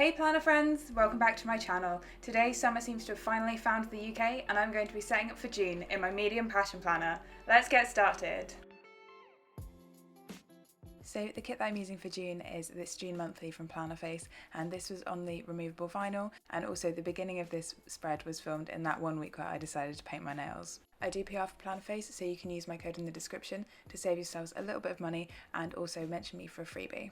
Hey planner friends, welcome back to my channel. Today summer seems to have finally found the UK and I'm going to be setting up for June in my medium passion planner. Let's get started. So the kit that I'm using for June is this June monthly from Plannerface, and this was on the removable vinyl, and also the beginning of this spread was filmed in that 1 week where I decided to paint my nails. I do PR for Plannerface, so you can use my code in the description to save yourselves a little bit of money and also mention me for a freebie.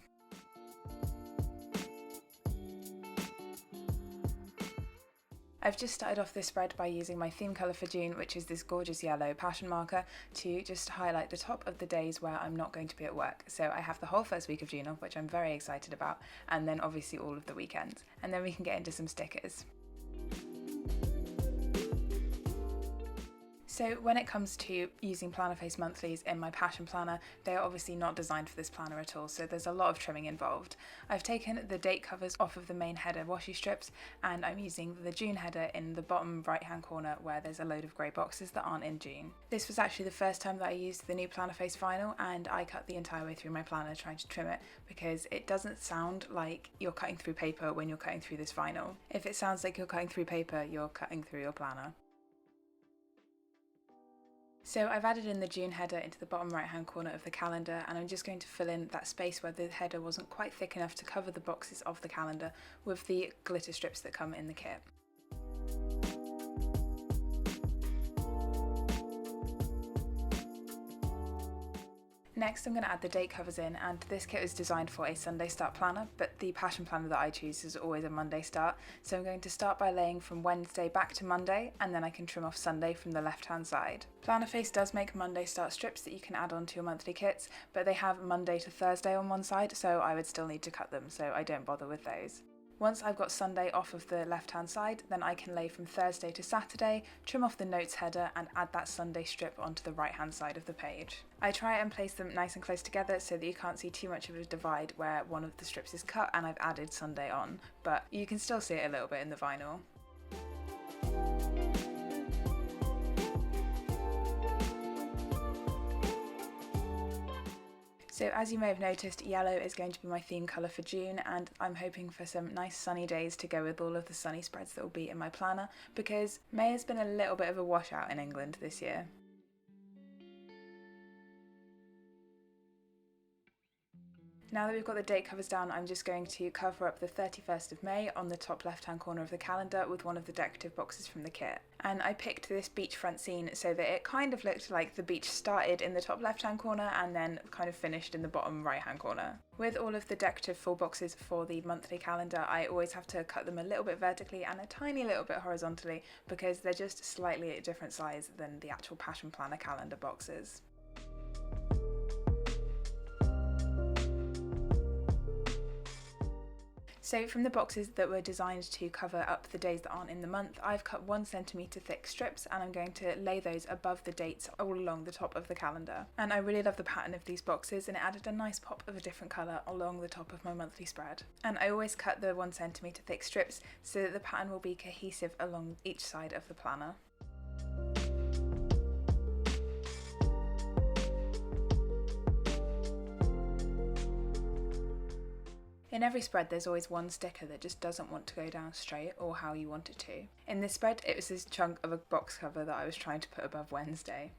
I've just started off this spread by using my theme colour for June, which is this gorgeous yellow passion marker, to just highlight the top of the days where I'm not going to be at work. So I have the whole first week of June off, which I'm very excited about, and then obviously all of the weekends. And then we can get into some stickers. So when it comes to using Plannerface monthlies in my passion planner, they are obviously not designed for this planner at all, so there's a lot of trimming involved. I've taken the date covers off of the main header washi strips, and I'm using the June header in the bottom right hand corner where there's a load of grey boxes that aren't in June. This was actually the first time that I used the new Plannerface vinyl, and I cut the entire way through my planner trying to trim it because it doesn't sound like you're cutting through paper when you're cutting through this vinyl. If it sounds like you're cutting through paper, you're cutting through your planner. So I've added in the June header into the bottom right hand corner of the calendar, and I'm just going to fill in that space where the header wasn't quite thick enough to cover the boxes of the calendar with the glitter strips that come in the kit. Next I'm going to add the date covers in, and this kit is designed for a Sunday start planner, but the passion planner that I choose is always a Monday start, so I'm going to start by laying from Wednesday back to Monday, and then I can trim off Sunday from the left hand side. Plannerface does make Monday start strips that you can add on to your monthly kits, but they have Monday to Thursday on one side, so I would still need to cut them, so I don't bother with those. Once I've got Sunday off of the left hand side, then I can lay from Thursday to Saturday, trim off the notes header and add that Sunday strip onto the right hand side of the page. I try and place them nice and close together so that you can't see too much of a divide where one of the strips is cut and I've added Sunday on, but you can still see it a little bit in the vinyl. So as you may have noticed, yellow is going to be my theme colour for June, and I'm hoping for some nice sunny days to go with all of the sunny spreads that will be in my planner, because May has been a little bit of a washout in England this year. Now that we've got the date covers down, I'm just going to cover up the 31st of May on the top left hand corner of the calendar with one of the decorative boxes from the kit. And I picked this beachfront scene so that it kind of looked like the beach started in the top left hand corner and then kind of finished in the bottom right hand corner. With all of the decorative full boxes for the monthly calendar, I always have to cut them a little bit vertically and a tiny little bit horizontally because they're just slightly a different size than the actual passion planner calendar boxes. So from the boxes that were designed to cover up the days that aren't in the month, I've cut 1 centimetre thick strips, and I'm going to lay those above the dates all along the top of the calendar. And I really love the pattern of these boxes, and it added a nice pop of a different colour along the top of my monthly spread. And I always cut the 1 centimetre thick strips so that the pattern will be cohesive along each side of the planner. In every spread there's always one sticker that just doesn't want to go down straight or how you want it to. In this spread it was this chunk of a box cover that I was trying to put above Wednesday.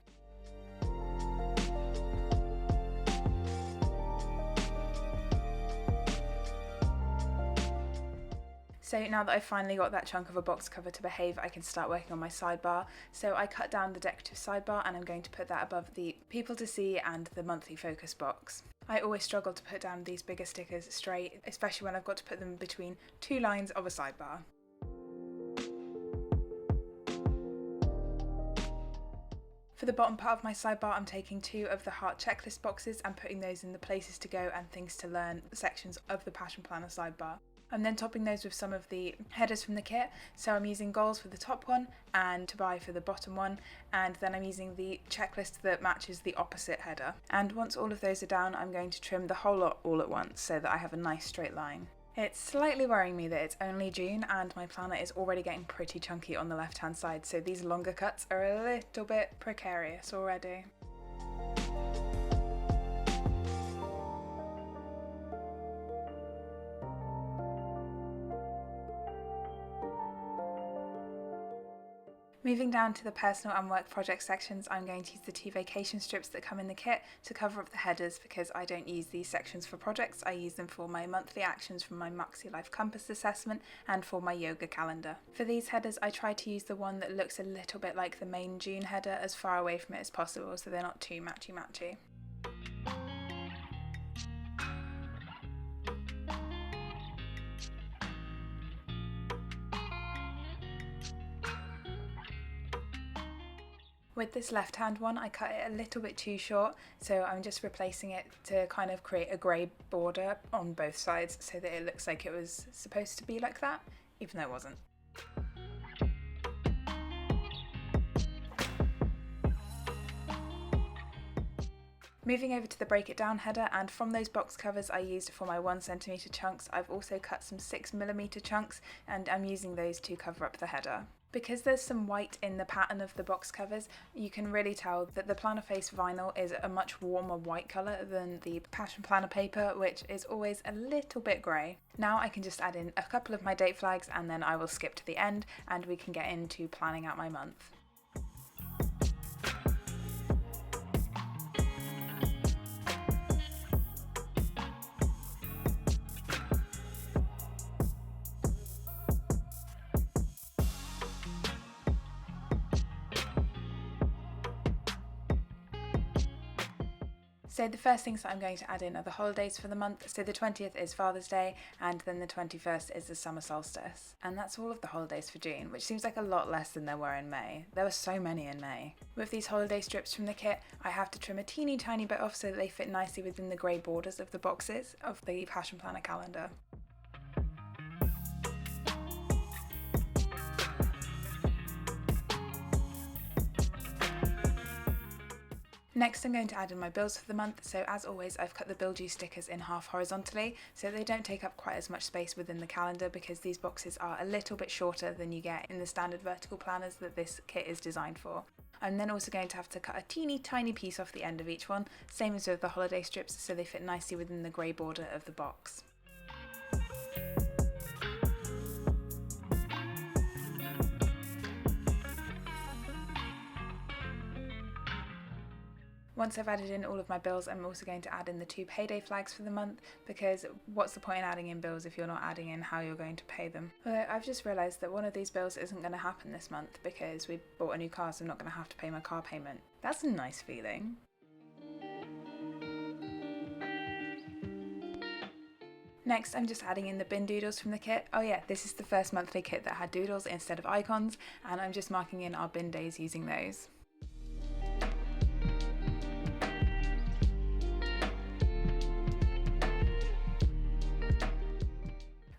So now that I've finally got that chunk of a box cover to behave, I can start working on my sidebar. So I cut down the decorative sidebar and I'm going to put that above the people to see and the monthly focus box. I always struggle to put down these bigger stickers straight, especially when I've got to put them between 2 lines of a sidebar. For the bottom part of my sidebar, I'm taking 2 of the heart checklist boxes and putting those in the places to go and things to learn sections of the passion planner sidebar. I'm then topping those with some of the headers from the kit, so I'm using goals for the top one and to buy for the bottom one, and then I'm using the checklist that matches the opposite header. And once all of those are down, I'm going to trim the whole lot all at once so that I have a nice straight line. It's slightly worrying me that it's only June and my planner is already getting pretty chunky on the left hand side, so these longer cuts are a little bit precarious already. Moving down to the personal and work project sections, I'm going to use the 2 vacation strips that come in the kit to cover up the headers because I don't use these sections for projects. I use them for my monthly actions from my Muxie Life Compass assessment and for my yoga calendar. For these headers, I try to use the one that looks a little bit like the main June header as far away from it as possible so they're not too matchy-matchy. With this left hand one, I cut it a little bit too short, so I'm just replacing it to kind of create a grey border on both sides so that it looks like it was supposed to be like that, even though it wasn't. Moving over to the break it down header, and from those box covers I used for my 1cm chunks, I've also cut some 6mm chunks and I'm using those to cover up the header. Because there's some white in the pattern of the box covers, you can really tell that the Plannerface vinyl is a much warmer white colour than the Passion Planner paper, which is always a little bit grey. Now I can just add in a couple of my date flags and then I will skip to the end and we can get into planning out my month. So the first things that I'm going to add in are the holidays for the month. So the 20th is Father's Day and then the 21st is the summer solstice. And that's all of the holidays for June, which seems like a lot less than there were in May. There were so many in May. With these holiday strips from the kit, I have to trim a teeny tiny bit off so that they fit nicely within the grey borders of the boxes of the Passion Planner calendar. Next I'm going to add in my bills for the month, so as always I've cut the bill due stickers in half horizontally so they don't take up quite as much space within the calendar because these boxes are a little bit shorter than you get in the standard vertical planners that this kit is designed for. I'm then also going to have to cut a teeny tiny piece off the end of each one, same as with the holiday strips, so they fit nicely within the grey border of the box. Once I've added in all of my bills, I'm also going to add in the 2 payday flags for the month because what's the point in adding in bills if you're not adding in how you're going to pay them? Although I've just realised that one of these bills isn't going to happen this month because we bought a new car, so I'm not going to have to pay my car payment. That's a nice feeling. Next, I'm just adding in the bin doodles from the kit. Oh yeah, this is the first monthly kit that had doodles instead of icons, and I'm just marking in our bin days using those.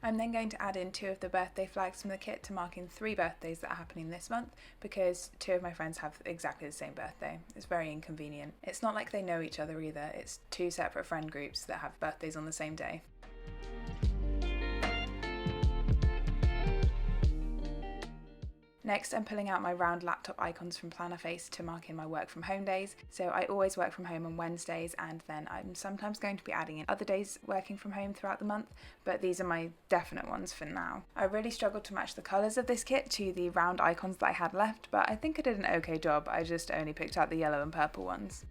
I'm then going to add in 2 of the birthday flags from the kit to mark in 3 birthdays that are happening this month because 2 of my friends have exactly the same birthday. It's very inconvenient. It's not like they know each other either, it's 2 separate friend groups that have birthdays on the same day. Next, I'm pulling out my round laptop icons from Plannerface to mark in my work from home days. So I always work from home on Wednesdays, and then I'm sometimes going to be adding in other days working from home throughout the month, but these are my definite ones for now. I really struggled to match the colours of this kit to the round icons that I had left, but I think I did an okay job. I just only picked out the yellow and purple ones.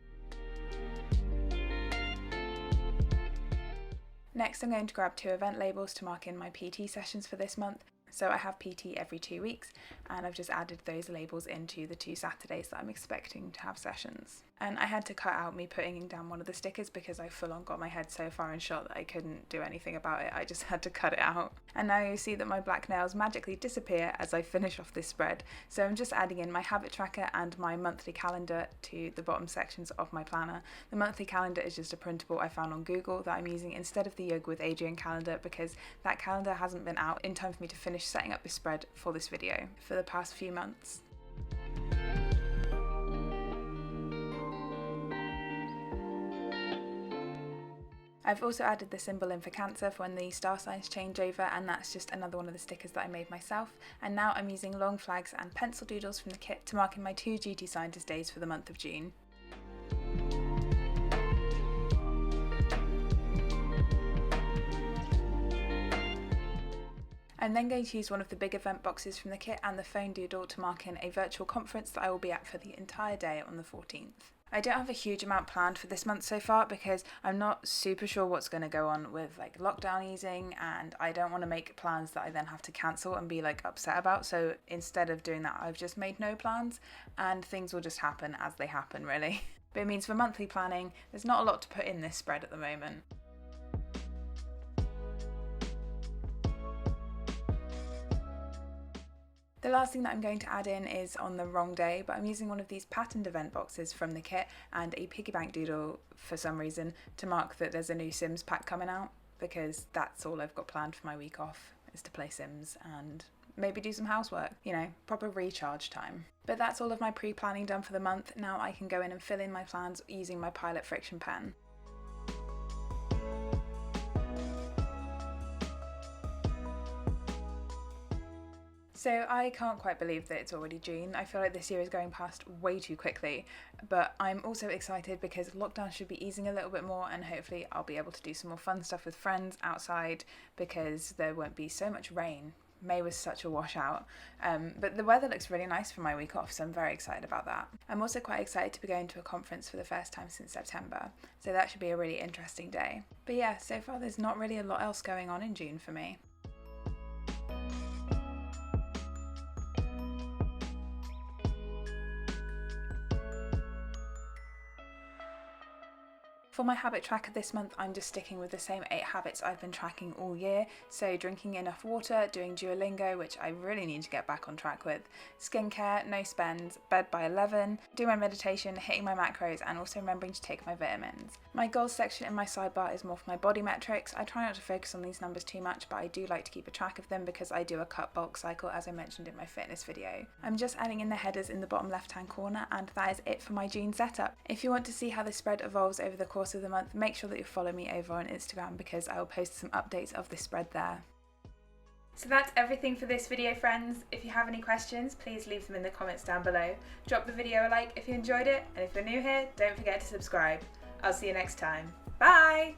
Next, I'm going to grab 2 event labels to mark in my PT sessions for this month. So I have PT every 2 weeks, and I've just added those labels into the 2 Saturdays that I'm expecting to have sessions. And I had to cut out me putting down one of the stickers because I full on got my head so far in shot that I couldn't do anything about it. I just had to cut it out. And now you see that my black nails magically disappear as I finish off this spread. So I'm just adding in my habit tracker and my monthly calendar to the bottom sections of my planner. The monthly calendar is just a printable I found on Google that I'm using instead of the Yoga with Adrian calendar because that calendar hasn't been out in time for me to finish setting up this spread for this video for the past few months. I've also added the symbol in for Cancer for when the star signs change over, and that's just another one of the stickers that I made myself. And now I'm using long flags and pencil doodles from the kit to mark in my 2 duty scientist days for the month of June. I'm then going to use one of the big event boxes from the kit and the phone doodle to mark in a virtual conference that I will be at for the entire day on the 14th. I don't have a huge amount planned for this month so far because I'm not super sure what's going to go on with like lockdown easing, and I don't want to make plans that I then have to cancel and be like upset about. So instead of doing that, I've just made no plans and things will just happen as they happen, really. But it means for monthly planning, there's not a lot to put in this spread at the moment. The last thing that I'm going to add in is on the wrong day, but I'm using one of these patterned event boxes from the kit and a piggy bank doodle for some reason to mark that there's a new Sims pack coming out, because that's all I've got planned for my week off, is to play Sims and maybe do some housework, you know, proper recharge time. But that's all of my pre-planning done for the month. Now I can go in and fill in my plans using my Pilot Friction pen. So I can't quite believe that it's already June. I feel like this year is going past way too quickly, but I'm also excited because lockdown should be easing a little bit more and hopefully I'll be able to do some more fun stuff with friends outside because there won't be so much rain. May was such a washout, but the weather looks really nice for my week off, so I'm very excited about that. I'm also quite excited to be going to a conference for the first time since September, so that should be a really interesting day. But yeah, so far there's not really a lot else going on in June for me. For my habit tracker this month, I'm just sticking with the same 8 habits I've been tracking all year. So drinking enough water, doing Duolingo, which I really need to get back on track with, skincare, no spends, bed by 11, do my meditation, hitting my macros, and also remembering to take my vitamins. My goals section in my sidebar is more for my body metrics. I try not to focus on these numbers too much, but I do like to keep a track of them because I do a cut bulk cycle, as I mentioned in my fitness video. I'm just adding in the headers in the bottom left hand corner, and that is it for my June setup. If you want to see how the spread evolves over the course of the month, make sure that you follow me over on Instagram because I will post some updates of this spread there. So that's everything for this video, friends. If you have any questions, please leave them in the comments down below. Drop the video a like if you enjoyed it, and if you're new here, don't forget to subscribe. I'll see you next time. Bye!